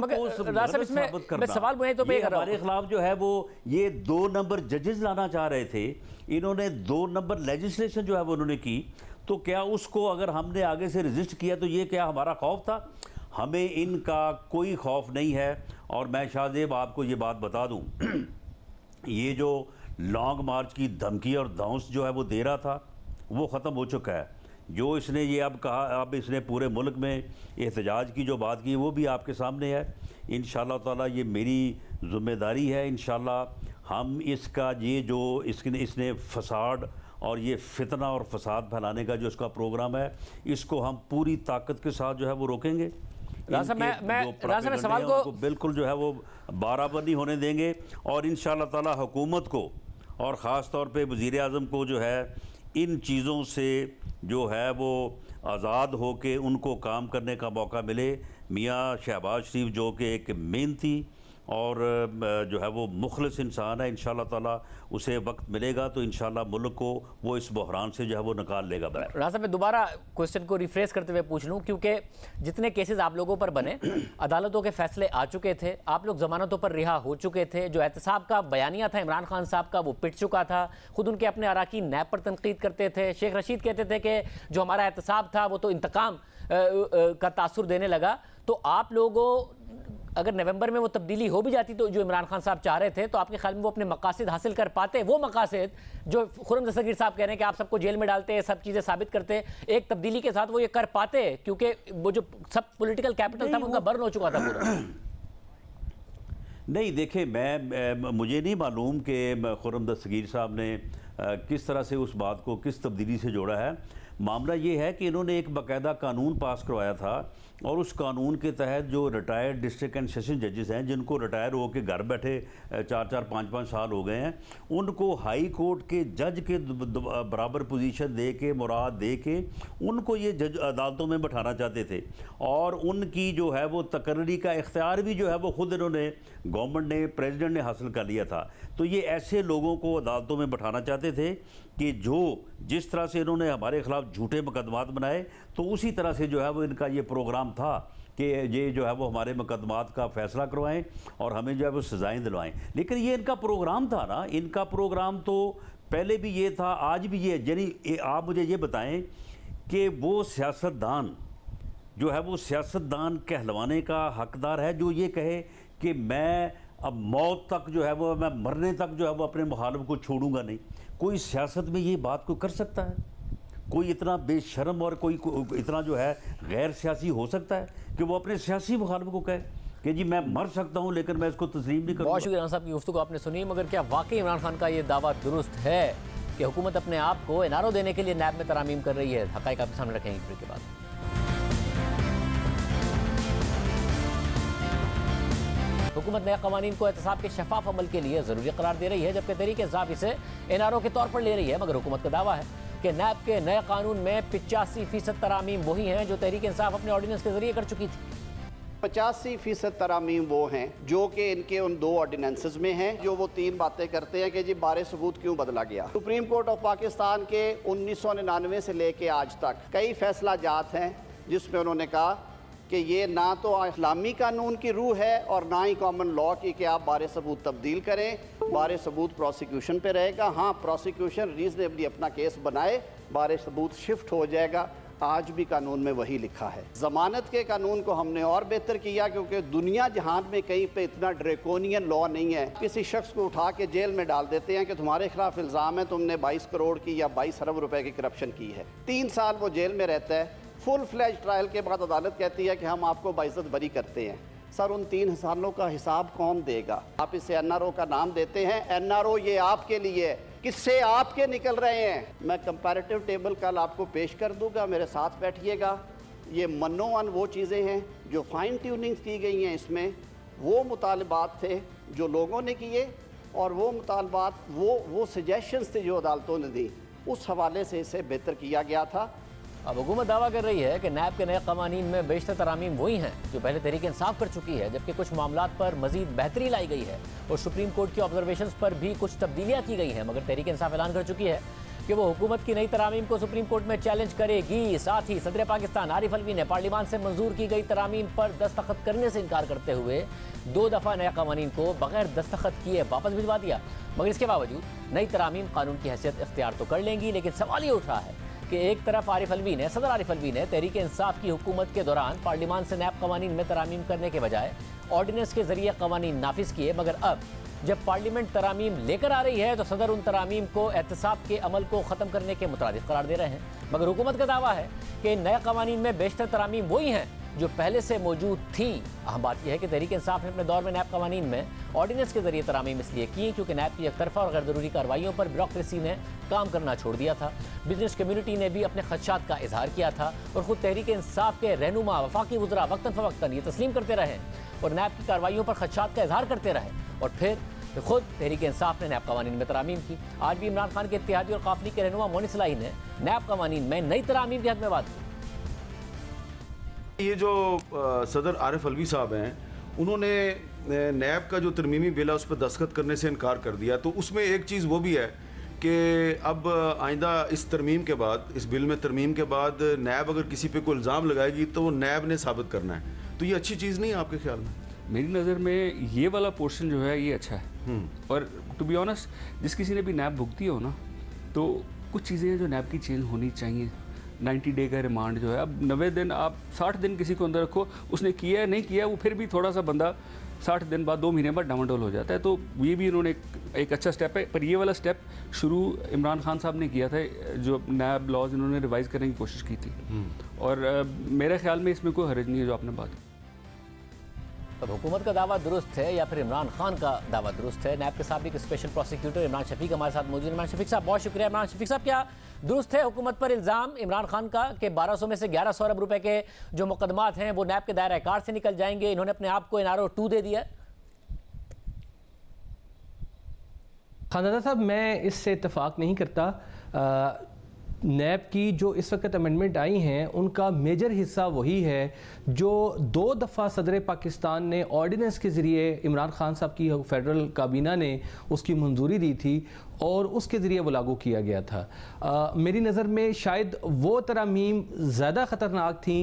इसमें सवाल बुनियादी तौर पे कर रहा हूं, हमारे खिलाफ जो है वो ये 2 नंबर जजेस लाना चाह रहे थे, इन्होंने 2 नंबर लेजिस्लेशन जो है वो उन्होंने की। तो क्या उसको अगर हमने आगे से रजिस्ट किया तो ये क्या हमारा खौफ था? हमें इनका कोई खौफ नहीं है। और मैं शाहजेब आपको ये बात बता दूं, ये जो लॉन्ग मार्च की धमकी और धौंस जो है वो दे रहा था वो ख़त्म हो चुका है। जो इसने ये अब कहा, अब इसने पूरे मुल्क में एहतजाज की जो बात की वो भी आपके सामने है। इंशाअल्लाह ताला ये मेरी ज़िम्मेदारी है, इंशाअल्लाह हम इसका ये जो इसने फसाद और ये फितना और फसाद फैलाने का जो इसका प्रोग्राम है, इसको हम पूरी ताकत के साथ जो है वो रोकेंगे। मैं सवाल को बिल्कुल जो है वो बराबर नहीं होने देंगे और इंशाअल्लाह ताला हुकूमत को और ख़ास तौर पे वज़ीर आज़म को जो है इन चीज़ों से जो है वो आज़ाद हो के उनको काम करने का मौका मिले। मियाँ शहबाज शरीफ जो कि एक मेहनती और जो है वो मुखलिस इंसान है, इंशाअल्लाह ताला उसे वक्त मिलेगा तो इंशाअल्लाह मुल्क को वो इस बहरान से जो है वो निकाल लेगा। राजा, मैं दोबारा क्वेश्चन को रिफ्रेश करते हुए पूछ लूँ, क्योंकि जितने केसेस आप लोगों पर बने, अदालतों के फैसले आ चुके थे, आप लोग जमानतों पर रिहा हो चुके थे, जो एहतसाब का बयानिया था इमरान खान साहब का वो पिट चुका था, खुद उनके अपने अराकीन नैब पर तनकीद करते थे। शेख रशीद कहते थे कि जो हमारा एहतसाब था वो तो इंतकाम का तासुर देने लगा। तो आप लोगों अगर नवंबर में वो तब्दीली हो भी जाती तो जो इमरान खान साहब चाह रहे थे, तो आपके ख्याल में वो अपने मकासद हासिल कर पाते? वो मकासद जो खुर्रम दस्तगीर साहब कह रहे हैं कि आप सबको जेल में डालते, सब चीज़ें साबित करते, एक तब्दीली के साथ वो ये कर पाते? क्योंकि वो जो सब पॉलिटिकल कैपिटल था उनका बर्न हो चुका था पूरा। नहीं देखिए, मुझे नहीं मालूम कि खुर्रम दस्तगीर साहब ने किस तरह से उस बात को किस तब्दीली से जोड़ा है। मामला ये है कि इन्होंने एक बाकायदा कानून पास करवाया था और उस कानून के तहत जो रिटायर्ड डिस्ट्रिक्ट एंड सेशन जजेस हैं, जिनको रिटायर हो के घर बैठे 4-4, 5-5 साल हो गए हैं, उनको हाई कोर्ट के जज के बराबर पोजीशन दे के, मुराद दे के उनको ये जज अदालतों में बैठाना चाहते थे और उनकी जो है वो तकर्री का इख्तियार भी जो है वो खुद इन्होंने, गवर्नमेंट ने, प्रेसिडेंट ने हासिल कर लिया था। तो ये ऐसे लोगों को अदालतों में बैठाना चाहते थे कि जो जिस तरह से इन्होंने हमारे खिलाफ झूठे मुकदमात बनाए, तो उसी तरह से जो है वो इनका ये प्रोग्राम था कि ये जो है वो हमारे मुकदमात का फ़ैसला करवाएं और हमें जो है वो सज़ाएँ दिलवाएं। लेकिन ये इनका प्रोग्राम था ना, इनका प्रोग्राम तो पहले भी ये था, आज भी ये। यानी आप मुझे ये बताएं कि वो सियासतदान जो है वो सियासतदान कहलवाने का हकदार है जो ये कहे कि मैं अब मौत तक जो है वो, मैं मरने तक जो है वो अपने मुखालिफ को छोड़ूंगा नहीं। कोई सियासत में ये बात को कर सकता है? कोई इतना बेशर्म और कोई इतना जो है गैर सियासी हो सकता है कि वो अपने सियासी मुखालिफ को कहे कि जी मैं मर सकता हूं लेकिन मैं इसको तस्लीम नहीं करूँगा? बहुत शुक्रिया इमरान साहब की गुफ्तगू आपने सुनी, मगर क्या वाकई इमरान खान का ये दावा दुरुस्त है कि हुकूमत अपने आप को एनआरओ देने के लिए नैब में तरामीम कर रही है? हक़ाइक़ आपके सामने रखेंगे ब्रेक के बाद। हुकूमत नए कवानीन को एहतसाब के शफाफ अमल के लिए ज़रूरी करार दे रही है, जबकि तहरीक इंसाफ इसे एनआरओ के तौर पर ले रही है। मगर हुकूमत का दावा है कि नैब के नए कानून में 85% तरामीम वही हैं जो तहरीक इंसाफ अपने ऑर्डिनेंस के जरिए कर चुकी थी। 85% तरामीम वो हैं जो कि इनके उन 2 ऑर्डिनेंसेस में हैं, जो वो 3 बातें करते हैं कि जी बारे सबूत क्यों बदला गया। सुप्रीम कोर्ट ऑफ पाकिस्तान के 1999 से लेके आज तक कई फैसला जात हैं जिसमें उन्होंने कहा कि ये ना तो इस्लामी कानून की रूह है और ना ही कॉमन लॉ की कि आप बारे सबूत तब्दील करें। बारे सबूत प्रोसिक्यूशन पे रहेगा। हाँ, प्रोसिक्यूशन रीजनेबली अपना केस बनाए, बारे सबूत शिफ्ट हो जाएगा। आज भी कानून में वही लिखा है। ज़मानत के कानून को हमने और बेहतर किया क्योंकि दुनिया जहान में कहीं पे इतना ड्रैकोनियन लॉ नहीं है। किसी शख्स को उठा के जेल में डाल देते हैं कि तुम्हारे खिलाफ इल्ज़ाम है, तुमने 22 करोड़ की या 22 अरब रुपए की करप्शन की है। 3 साल वो जेल में रहता है। फुल फ्लैज ट्रायल के बाद अदालत कहती है कि हम आपको बाइज्जत बरी करते हैं। सर, उन 3 सालों का हिसाब कौन देगा? आप इसे एनआरओ का नाम देते हैं। एनआरओ ये आपके लिए, किससे आपके निकल रहे हैं। मैं कंपैरेटिव टेबल कल आपको पेश कर दूंगा, मेरे साथ बैठिएगा। ये मनोवन वो चीज़ें हैं जो फाइन ट्यूनिंग की गई हैं। इसमें वो मुतालबात थे जो लोगों ने किए और वो मुतालबात वो सजेशंस थे जो अदालतों ने दी। उस हवाले से इसे बेहतर किया गया था। अब हुकूमत दावा कर रही है कि नैब के नए कवानीन में बेशतर तरामीम वही हैं जो पहले तहरीक इंसाफ कर चुकी है, जबकि कुछ मामलात पर मजीद बेहतरी लाई गई है और सुप्रीम कोर्ट की ऑब्जर्वेशंस पर भी कुछ तब्दीलियाँ की गई हैं। मगर तहरीक इंसाफ ऐलान कर चुकी है कि वो हुकूमत की नई तरामीम को सुप्रीम कोर्ट में चैलेंज करेगी। साथ ही सदर पाकिस्तान आरिफ अलवी ने पार्लियामान से मंजूर की गई तरामीम पर दस्तखत करने से इनकार करते हुए 2 दफ़ा नए कवानीन को बगैर दस्तखत किए वापस भिजवा दिया। मगर इसके बावजूद नई तरामीम कानून की हैसियत इख्तियार तो कर लेंगी, लेकिन सवाल ये उठ रहा है कि एक तरफ सदर आरिफ अलवी ने तहरीक इंसाफ की हुकूमत के दौरान पार्लियामान से नैब कवानीन में तरामीम करने के बजाय ऑर्डिनेंस के जरिए कवानीन नाफिज किए। मगर अब जब पार्लियामेंट तरामीम लेकर आ रही है तो सदर उन तरामीम को एहतसाब के अमल को ख़त्म करने के मुताबिक करार दे रहे हैं। मगर हुकूमत का दावा है कि नए कवानीन में बेशतर तरामीम वही हैं जो पहले से मौजूद थी। अहम बात यह है कि तहरीक इंसाफ ने अपने दौर में नैब कवानीन में ऑर्डिनेंस के जरिए तरामीम इसलिए की क्योंकि नैब की एकतरफा और गैर ज़रूरी कार्रवाइयों पर ब्यूरोक्रेसी ने काम करना छोड़ दिया था। बिजनेस कम्युनिटी ने भी अपने खदशात का इजहार किया था और ख़ुद तहरीक इंसाफ के रहनुमा वफाकी वज़रा वक्तन फ़वक्तन ये तस्लीम करते रहे और नैब की कार्रवाइयों पर खदशात का इजहार करते रहे और फिर खुद तहरीक इंसाफ ने नैब कवानीन में तरामीम की। आज भी इमरान खान के इत्तेहादी और काफिली के रहनुमा मोनी सलाही ने नैब कवानीन में नई तरामीम के हक़ में बात की। ये जो सदर आरिफ अलवी साहब हैं, उन्होंने नैब का जो तरमीमी बिल है उस पर दस्तखत करने से इनकार कर दिया। तो उसमें एक चीज़ वो भी है कि अब आइंदा इस तरमीम के बाद, इस बिल में तरमीम के बाद नैब अगर किसी पे कोई इल्ज़ाम लगाएगी तो वो नैब ने साबित करना है। तो ये अच्छी चीज़ नहीं है आपके ख्याल में? मेरी नज़र में ये वाला पोर्शन जो है ये अच्छा है। और टू बी ऑनेस्ट, जिस किसी ने भी नैब भुगती हो ना, तो कुछ चीज़ें हैं जो नैब की चेंज होनी चाहिए। 90 डे का रिमांड जो है, अब 90 दिन आप 60 दिन किसी को अंदर रखो, उसने किया है नहीं किया, वो फिर भी थोड़ा सा बंदा 60 दिन बाद 2 महीने बाद डामाडोल हो जाता है। तो ये भी इन्होंने एक अच्छा स्टेप है, पर ये वाला स्टेप शुरू इमरान खान साहब ने किया था, जो नैब लॉज इन्होंने रिवाइज करने की कोशिश की थी, और मेरे ख्याल में इसमें कोई हर्ज नहीं है जो आपने बात की। तो हुकूमत का दावा दुरुस्त है या फिर इमरान खान का दावा दुरुस्त है? नैब के साथ एक स्पेशल प्रोसिक्यूटर इमरान शफीक हमारे साथ मौजूद है। इमरान शफीक साहब बहुत शुक्रिया। इमरान शफीक साहब, क्या दुरुस्त है हुकूमत पर इल्ज़ाम इमरान खान का कि 1200 में से 1100 अरब रुपए के जो मुकदमात हैं वो नैब के दायरा कार से निकल जाएंगे? इन्होंने अपने आप को NRO 2 दे दिया है। खानदादा साहब, मैं इससे इत्तेफाक नहीं करता। नैब की जो इस वक्त अमेंडमेंट आई हैं उनका मेजर हिस्सा वही है जो 2 दफ़ा सदर पाकिस्तान ने ऑर्डिनेंस के ज़रिए इमरान खान साहब की फेडरल काबीना ने उसकी मंजूरी दी थी और उसके ज़रिए वो लागू किया गया था। मेरी नज़र में शायद वो तरामीम ज़्यादा ख़तरनाक थी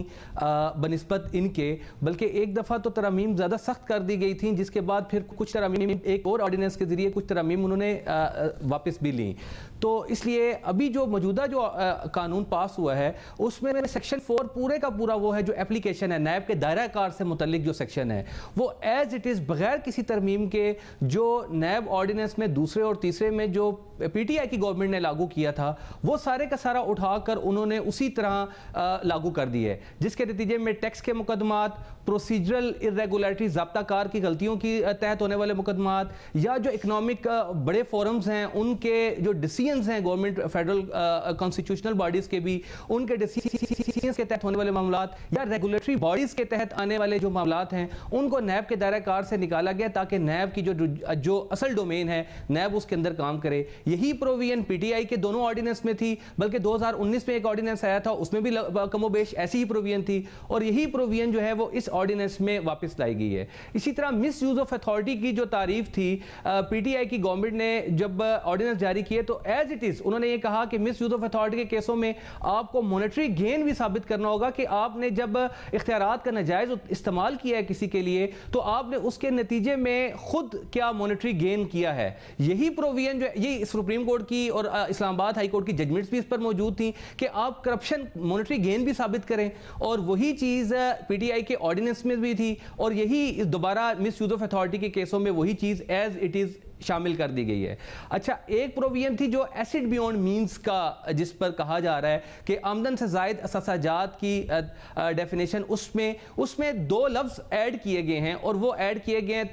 बनिस्बत इनके, बल्कि एक दफ़ा तो तरामीम ज़्यादा सख्त कर दी गई थी, जिसके बाद फिर कुछ तरामीम एक और ऑर्डिनेंस के ज़रिए कुछ तरामीम उन्होंने वापस भी ली। तो इसलिए अभी जो मौजूदा जो कानून पास हुआ है उसमें सेक्शन 4 पूरे का पूरा वो है जो एप्लीकेशन है नैब के दायरा कार से मुतल्लिक जो सेक्शन है वो एज इट इज़ बगैर किसी तरमीम के जो नैब ऑर्डिनेंस में दूसरे और तीसरे में जो PTI की गवर्नमेंट ने लागू किया था वो सारे का सारा उठाकर उन्होंने उसी तरह लागू कर दिए, जिसके नतीजे में टैक्स के मुकदमात, प्रोसीजरल इरेगुलरिटी, ज़ाब्ताकार की गलतियों की तहत होने वाले मुकदमात, या जो इकनॉमिक बड़े फोरम्स हैं उनके जो डिसीजंस हैं गवर्नमेंट फेडरल कॉन्स्टिट्यूशनल बॉडीज़ के भी उनके डिसीजंस के तहत होने वाले मामलात या रेगुलेटरी बॉडीज़ के तहत आने वाले जो मामलात हैं उनको नैब के दायरा कार से निकाला गया ताकि नैब की जो असल डोमेन है नैब उसके अंदर काम करे। यही प्रोविजन PTI के दोनों ऑर्डिनेंस में थी, बल्कि 2019 में एक ऑर्डिनेंस आया था उसमें भी कमोबेश ऐसी ही प्रोविजन थी और यही प्रोविजन जो है वो इस ऑर्डिनेंस में वापस लाई गई है। इसी तरह मिस यूज ऑफ अथॉरिटी की जो तारीफ थी PTI की गवर्नमेंट ने जब ऑर्डिनेंस जारी किए तो एज इट इज उन्होंने ये कहा कि मिस यूज ऑफ अथॉरिटी के केसों में आपको मॉनेटरी गेन भी साबित करना होगा कि आपने जब इख्तियारात का नाजायज इस्तेमाल किया है किसी के लिए तो आपने उसके नतीजे में खुद क्या मॉनेटरी गेन किया है। यही प्रोविजन जो ये सुप्रीम कोर्ट की और इस्लामाबाद हाई कोर्ट की जजमेंट्स भी इस पर मौजूद थी कि आप करप्शन मॉनेटरी गेन भी साबित करें और वही चीज़ PTI के ऑर्डिनेंस में भी थी और यही दोबारा मिस यूज ऑफ अथॉरिटी के केसों में वही चीज़ एज इट इज़ शामिल कर दी गई है। अच्छा, एक प्रोविजन थी जो एसिड बियॉन्ड मींस का जिस पर कहा जा रहा है कि आमदन से जायद असासाजात की डेफिनेशन उसमें 2 लफ्ज ऐड किए गए हैं और वो ऐड किए गए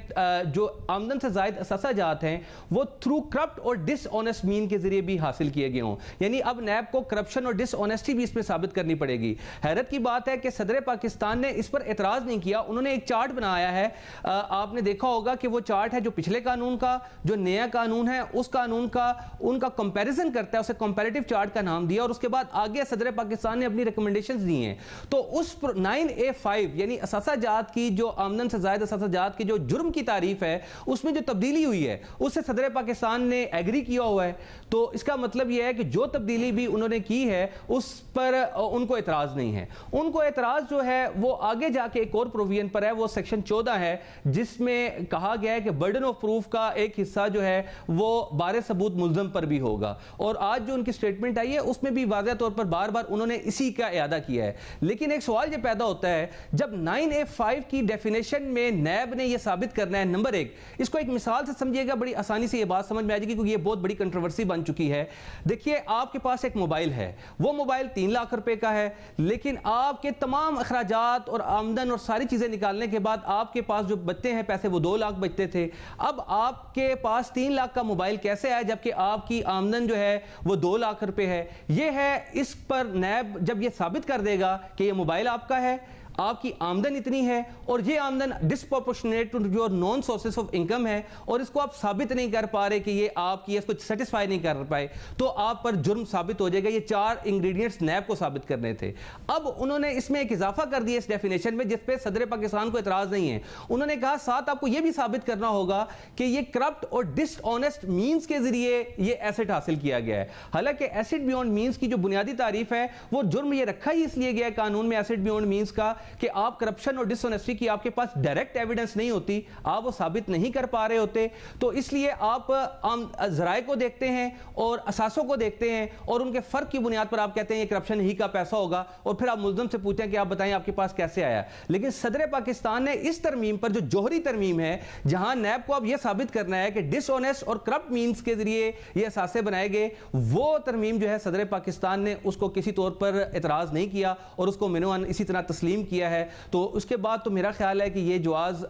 जो आमदन से जायद असासाजात हैं वो थ्रू करप्ट और डिसऑनेस्ट मीन के जरिए भी हासिल किए गए हों, यानी अब नैब को करप्शन और डिसऑनेस्टी भी इसमें साबित करनी पड़ेगी। हैरत की बात है कि सदर पाकिस्तान ने इस पर एतराज नहीं किया, उन्होंने एक चार्ट बनाया है, आपने देखा होगा कि वो चार्ट है जो पिछले कानून का जो नया कानून है उस कानून का उनका कंपैरिजन करता है, उसे कंपैरेटिव चार्ट का नाम दिया और उसके बाद आगे सदर पाकिस्तान ने अपनी रिकमेंडेशंस दी हैं। तो उस 9A5 यानी असासाजात की जो आमदन से ज़ायद असासाजात की जो जुर्म की तारीफ है उसमें जो तब्दीली हुई है उससे सदर पाकिस्तान ने एग्री किया हुआ है। तो इसका मतलब यह है कि जो तब्दीली भी उन्होंने की है उस पर उनको एतराज नहीं है। उनको एतराज जो है वो आगे जाके एक और प्रोविजन पर है, वो सेक्शन 14 है जिसमें कहा गया है कि बर्डन ऑफ प्रूफ का एक हिस्सा जो है वो बारे सबूत मुल्ज़म पर भी होगा और आज जो उनकी स्टेटमेंट आई है उसमें भी वाज़ेह तौर पर बार बार उन्होंने इसी का इयादा किया है। लेकिन एक सवाल ये पैदा होता है जब 9A5 की डेफिनेशन में नैब ने यह साबित करना है, नंबर 1 इसको एक मिसाल से समझिएगा, बड़ी आसानी से ये बात समझ में आ जाएगी क्योंकि ये बहुत बड़ी कंट्रोवर्सी बन चुकी है। देखिए, आपके पास एक मोबाइल है, वो मोबाइल 3 लाख रुपए का है, लेकिन आपके तमाम अखराजात और आमदन और सारी चीजें निकालने के बाद आपके पास जो बचते हैं पैसे वो 2 लाख बचते थे। अब आपके पास 3 लाख का मोबाइल कैसे आया जबकि आपकी आमदन जो है वो 2 लाख रुपए है? ये है, इस पर नैब जब ये साबित कर देगा कि ये मोबाइल आपका है, आपकी आमदन इतनी है और ये आमदन disproportionate to your non sources of income है और इसको आप साबित नहीं कर पा रहे कि ये आपकी, इसको सेटिस्फाई नहीं कर पाए, तो आप पर जुर्म साबित हो जाएगा। ये 4 इंग्रेडिएंट्स नैब को साबित करने थे। अब उन्होंने इसमें एक इजाफा कर दिया इस डेफिनेशन में जिस पे सदर पाकिस्तान को एतराज नहीं है। उन्होंने कहा साथ आपको यह भी साबित करना होगा कि ये करप्ट और डिसऑनेस्ट मींस के जरिए ये एसेट हासिल किया गया है। हालांकि एसेट बियॉन्ड मींस की जो बुनियादी तारीफ है वो जुर्म ये रखा ही इसलिए गया कानून में एसेट बियॉन्ड मींस का कि आप करप्शन और डिसऑनेस्टी की आपके पास डायरेक्ट एविडेंस नहीं होती, आप वो साबित नहीं कर पा रहे होते, तो इसलिए आप आम जराए को देखते हैं और असासों को देखते हैं और उनके फर्क की बुनियाद पर आप कहते हैं ये करप्शन ही का पैसा होगा, और फिर आप मुल्ज़िम से पूछते हैं कि आप बताएं आपके पास कैसे आया। लेकिन सदर पाकिस्तान ने इस तरमीम पर, जो जोहरी तरमीम है, जहां नैब को अब यह साबित करना है कि डिसऑनेस्ट और करप्ट मींस के जरिए ये असासे बनाए गए, वो तरमीम जो है सदर पाकिस्तान ने उसको किसी तौर पर एतराज़ नहीं किया और उसको मिनोअन इसी तरह तस्लीम किया है। तो उसके बाद तो मेरा ख्याल है कि ये जवाज़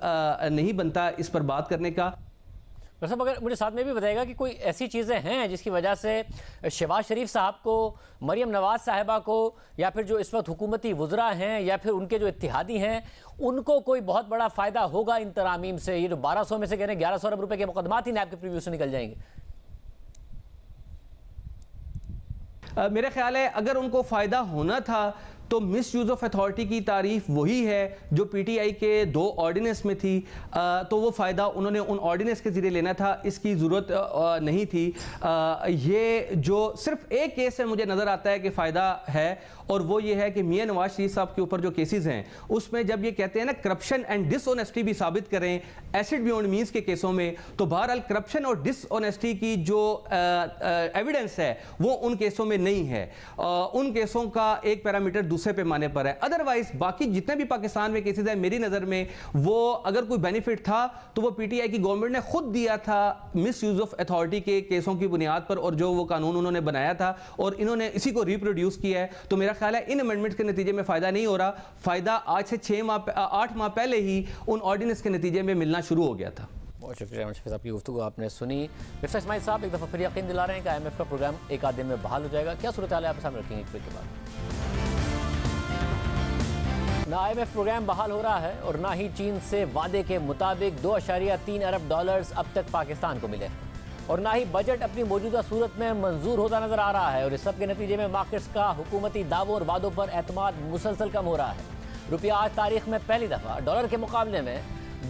नहीं बनता इस पर बात करने का। डॉक्टर साहब, अगर मुझे साथ में भी बताएगा कि कोई ऐसी चीज़ें हैं जिसकी वजह से शहबाज शरीफ साहब को, मरियम नवाज साहिबा को, या फिर जो इस वक्त हुकूमती वज़रा हैं या फिर उनके जो इत्तिहादी हैं, उनको कोई बहुत बड़ा फ़ायदा होगा इन तरामीम से? ये जो 1200 में से कह रहे हैं 1100 अरब रुपए के मुकदमात ही नैब के प्रीव्यू से निकल जाएंगे। मेरा ख्याल है अगर उनको फ़ायदा होना था तो मिस यूज़ ऑफ अथॉरिटी की तारीफ वही है जो पीटीआई के 2 ऑर्डिनेंस में थी, तो वो फ़ायदा उन्होंने उन ऑर्डिनेंस के ज़रिए लेना था, इसकी ज़रूरत नहीं थी। ये जो सिर्फ एक केस में मुझे नज़र आता है कि फ़ायदा है, और वो ये है कि मियां नवाज शरीफ साहब के ऊपर जो केसेस हैं उसमें जब ये कहते हैं ना करप्शन एंड डिसऑनेस्टी भी साबित करें एसिड बियॉन्ड मींस के केसों में, तो बहरहाल करप्शन और डिसऑनेस्टी की जो एविडेंस है वो उन केसों में नहीं है। उन केसों का एक पैरामीटर दूसरे पैमाने पर है। अदरवाइज बाकी जितने भी पाकिस्तान में केसेस हैं, मेरी नज़र में वो अगर कोई बेनिफिट था तो वो पीटीआई की गवर्नमेंट ने खुद दिया था मिस यूज़ ऑफ अथॉरिटी के केसों की बुनियाद पर, और जो वो कानून उन्होंने बनाया था और इन्होंने इसी को रिप्रोड्यूस किया है। तो मेरा ख्याल है इन अमेंडमेंट के नतीजे में फ़ायदा नहीं हो रहा, फ़ायदा आज से 8 माह पहले ही उन ऑर्डिनेंस के नतीजे में मिलना शुरू हो गया था। बहुत शुक्रिया मुशफ़िक़ साहब की गुफ्तगू आपने सुनी। मिफ्ता इस्माइल साहब एक दफ़ा फिर यकीन दिला रहे हैं कि IMF का प्रोग्राम एक आध दिन में बहाल हो जाएगा। क्या सूरत हाल है आप सामने रखेंगे एक ब्रेक के बाद? ना IMF प्रोग्राम बहाल हो रहा है और ना ही चीन से वादे के मुताबिक 2.3 अरब डॉलर्स अब तक पाकिस्तान को मिले, और ना ही बजट अपनी मौजूदा सूरत में मंजूर होता नजर आ रहा है। और इस सब के नतीजे में मार्केट्स का हुकूमती दावों और वादों पर एतमाद मुसलसल कम हो रहा है। रुपया आज तारीख में पहली दफ़ा डॉलर के मुकाबले में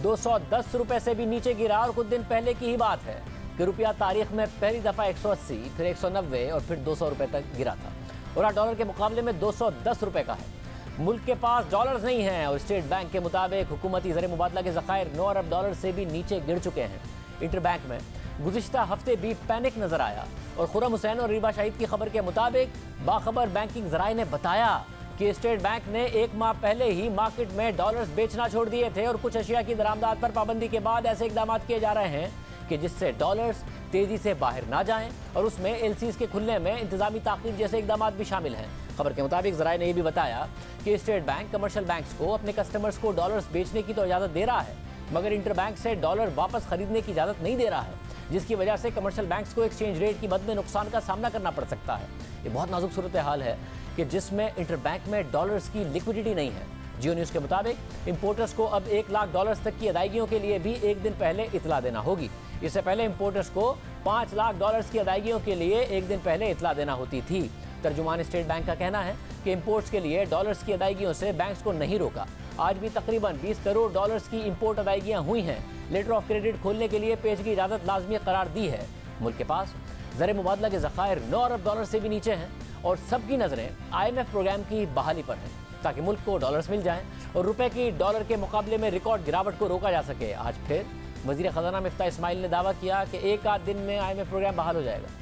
210 रुपए से भी नीचे गिरा, और कुछ दिन पहले की ही बात है कि रुपया तारीख में पहली दफ़ा 180, फिर 190 और फिर 200 रुपए तक गिरा था, और आज डॉलर के मुकाबले में 210 रुपए का है। मुल्क के पास डॉलर्स नहीं हैं, और स्टेट बैंक के मुताबिक हुकूमती ज़र मुबादला के ज़खायर 9 अरब डॉलर से भी नीचे गिर चुके हैं। इंटर बैंक में गुज़िश्ता हफ्ते भी पैनिक नजर आया, और खुर्रम हुसैन और रीबा शाहिद की खबर के मुताबिक बाखबर बैंकिंग ज़राए ने बताया कि स्टेट बैंक ने 1 माह पहले ही मार्केट में डॉलर्स बेचना छोड़ दिए थे, और कुछ अशिया की दरामदात पर पाबंदी के बाद ऐसे इकदाम किए जा रहे हैं कि जिससे डॉलर्स तेजी से बाहर ना जाएं, और उसमें एलसीज के खुलने में इंतजामी ताख़ीर जैसे इकदाम भी शामिल हैं। खबर के मुताबिक ज़राए ने यह भी बताया कि स्टेट बैंक कमर्शियल बैंक्स को अपने कस्टमर्स को डॉलर्स बेचने की तो इजाज़त दे रहा है, मगर इंटर बैंक से डॉलर वापस खरीदने की इजाज़त नहीं दे रहा है, जिसकी वजह से कमर्शियल बैंक्स को एक्सचेंज रेट की मद में नुकसान का सामना करना पड़ सकता है। ये बहुत नाजुक सूरत हाल है कि जिसमें इंटर बैंक में डॉलर्स की लिक्विडिटी नहीं है। जियो न्यूज़ के मुताबिक इंपोर्टर्स को अब 1 लाख डॉलर्स तक की अदायगियों के लिए भी एक दिन पहले इतला देना होगी। इससे पहले इंपोर्टर्स को 5 लाख डॉलर्स की अदायगियों के लिए एक दिन पहले इतला देना होती थी। तर्जुमान स्टेट बैंक का कहना है कि इंपोर्ट्स के लिए डॉलर्स की अदायगियों से बैंक्स को नहीं रोका। आज भी तकरीबन 20 करोड़ डॉलर्स की इंपोर्ट अदायगियां हुई हैं। लेटर ऑफ क्रेडिट खोलने के लिए पेश की इजाज़त लाजमी करार दी है। मुल्क के पास ज़र मुबादला के ज़खायर 9 अरब डॉलर से भी नीचे हैं, और सबकी नज़रें IMF प्रोग्राम की बहाली पर हैं ताकि मुल्क को डॉलर्स मिल जाएं और रुपए की डॉलर के मुकाबले में रिकॉर्ड गिरावट को रोका जा सके। आज फिर वज़ीर ख़जाना मिफ्ता इस्माइल ने दावा किया कि एक आध दिन में IMF प्रोग्राम बहाल हो जाएगा।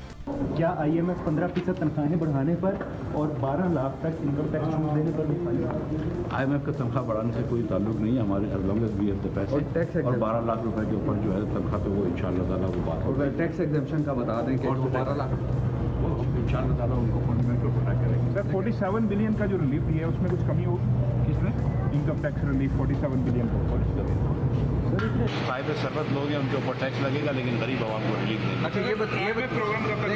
क्या IMF 15% तनख्वाहें बढ़ाने पर और 12 लाख तक इनकम टैक्स छूट देने पर IMF का तनख्वाह बढ़ाने से कोई ताल्लुक नहीं है हमारे, as long as we have the पैसे, और 12 लाख रुपए के ऊपर जो है तनख्वाह पे वो इंशाअल्लाह ताला वो बात होगी। और टैक्स एग्जेम्पशन का बता दें कि 12 लाख इंशाअल्लाह ताला उनको फंडामेंटल को प्रोटेक्ट करेंगे। सर 47 बिलियन का जो रिलीफ दिया है उसमें कुछ कमी होगी किसमें? इनकम टैक्स रिलीफ 47 बिलियन का साहिब सरबत लोग हैं उनके ऊपर टैक्स लगेगा, लेकिन गरीब आवाम को रिलीफ देंगे। अच्छा ये प्रोग्राम कब तक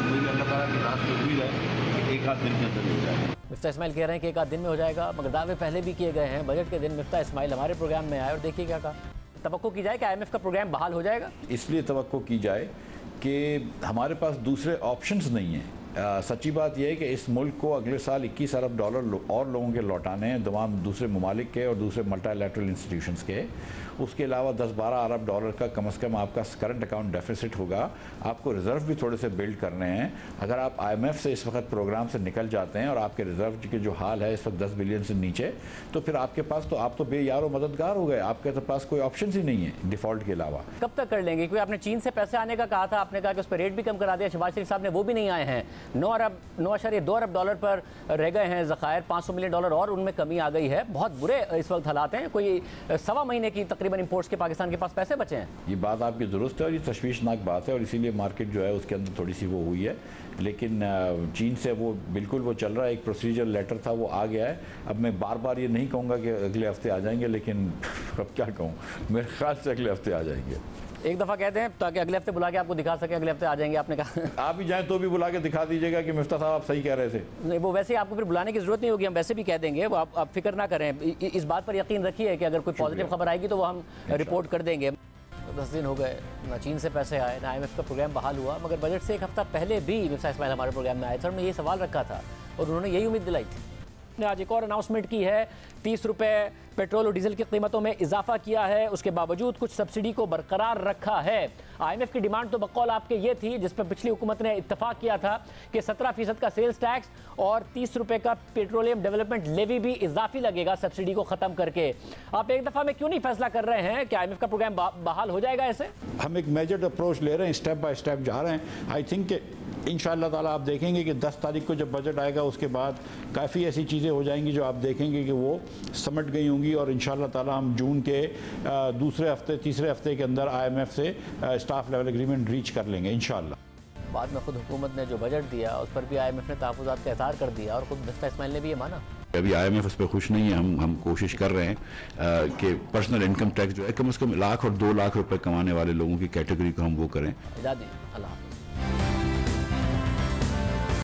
मुझे अल्लाह ताला की रात से उम्मीद है कि एक आध दिन के अंदर हो जाएगा। मिफ्ता इस्माइल कह रहे हैं कि एक आध दिन में हो जाएगा, मगर दावे पहले भी किए गए हैं। बजट के दिन मिफ्ता इस्माइल हमारे प्रोग्राम में आए और देखिए क्या कहा। तवक्को की जाए कि IMF का प्रोग्राम बहाल हो जाएगा? इसलिए तवक्को की जाए कि हमारे पास दूसरे ऑप्शंस नहीं हैं। सच्ची बात यह है कि इस मुल्क को अगले साल 21 अरब डॉलर और लोगों के लौटाने हैं, तमाम दूसरे ममालिक के और दूसरे मल्टीलैटरल इंस्टीट्यूशंस के। उसके अलावा 10-12 अरब डॉलर का कम से कम आपका करंट अकाउंट डेफिसिट होगा। आपको रिजर्व भी थोड़े से बिल्ड करने हैं। अगर आप IMF से इस वक्त प्रोग्राम से निकल जाते हैं और आपके रिजर्व के जो हाल है इस वक्त 10 बिलियन से नीचे, तो फिर आपके पास तो आप तो बेयारो मददगार हो गए, आपके तो पास कोई ऑप्शन ही नहीं है डिफॉल्ट के अलावा। कब तक कर लेंगे? क्योंकि आपने चीन से पैसे आने का कहा था, आपने कहा कि उस पर रेट भी कम करा दिया। शहबाज शरीफ साहब ने वो भी नहीं आए हैं। 9.2 अरब डॉलर पर रह गए हैं ज़खायर, 500 मिलियन डॉलर और उनमें कमी आ गई है। बहुत बुरे इस वक्त हालात हैं। कोई 1.25 महीने की तकरीबन इंपोर्ट्स के पाकिस्तान के पास पैसे बचे हैं। ये बात आपकी दुरुस्त है और ये तशवीशनाक बात है और इसीलिए मार्केट जो है उसके अंदर थोड़ी सी वो हुई है। लेकिन चीन से वो बिल्कुल वो चल रहा है, एक प्रोसीजर लेटर था वो आ गया है। अब मैं बार बार ये नहीं कहूँगा कि अगले हफ्ते आ जाएंगे, लेकिन अब क्या कहूँ, मेरे ख्याल से अगले हफ्ते आ जाएंगे। एक दफ़ा कहते हैं ताकि अगले हफ्ते बुला के आपको दिखा सके, अगले हफ्ते आ जाएंगे आपने कहा। आप भी जाएं तो भी बुला के दिखा दीजिएगा कि मिफ्ता साहब आप सही कह रहे थे। नहीं, वो वैसे आपको फिर बुलाने की जरूरत नहीं होगी, हम वैसे भी कह देंगे। वो आप फिक्र ना करें, इस बात पर यकीन रखिए कि अगर कोई पॉजिटिव खबर आएगी तो वो हम रिपोर्ट कर देंगे। 10 दिन हो गए, ना चीन से पैसे आए, ना IMF का प्रोग्राम बहाल हुआ, मगर बजट से एक हफ्ता पहले भी मिर्ज़ा इस्माइल हमारे प्रोग्राम में आए थे और हमने ये सवाल रखा था और उन्होंने यही उम्मीद दिलाई थी। ने आज एक और अनाउंसमेंट की है, 30 रुपये पेट्रोल और डीजल की कीमतों में इजाफा किया है। उसके बावजूद कुछ सब्सिडी को बरकरार रखा है। IMF की डिमांड तो बकौल आपके ये थी, जिस पर पिछली हुकूमत ने इत्तफाक किया था कि 17% का सेल्स टैक्स और 30 रुपये का पेट्रोलियम डेवलपमेंट लेवी भी इजाफी लगेगा सब्सिडी को ख़त्म करके। आप एक दफ़ा में क्यों नहीं फैसला कर रहे हैं कि IMF का प्रोग्राम बहाल हो जाएगा? ऐसे हम एक मेजर्ड अप्रोच ले रहे हैं, स्टेप बाय स्टेप जा रहे हैं। आई थिंक इंशाअल्लाह ताला आप देखेंगे कि 10 तारीख को जब बजट आएगा उसके बाद काफ़ी ऐसी चीज़ें हो जाएंगी जो आप देखेंगे कि वो समट गई होंगी और इंशाअल्लाह ताला हम जून के दूसरे हफ्ते तीसरे हफ्ते के अंदर IMF से स्टाफ लेवल एग्रीमेंट रीच कर लेंगे इंशाअल्लाह। बाद में खुद हुकूमत ने जो बजट दिया उस पर भी IMF ने तहफ़्फ़ुज़ात का इज़हार कर दिया और खुद मिर्ज़ा इस्माइल ने भी ये माना। अभी IMF उस पर खुश नहीं है। हम कोशिश कर रहे हैं कि पर्सनल इनकम टैक्स जो है कम से कम 1 लाख और 2 लाख रुपए कमाने वाले लोगों की कैटेगरी को हम वो करें। इजाज़त दीजिए, अल्लाह हाफ़िज़।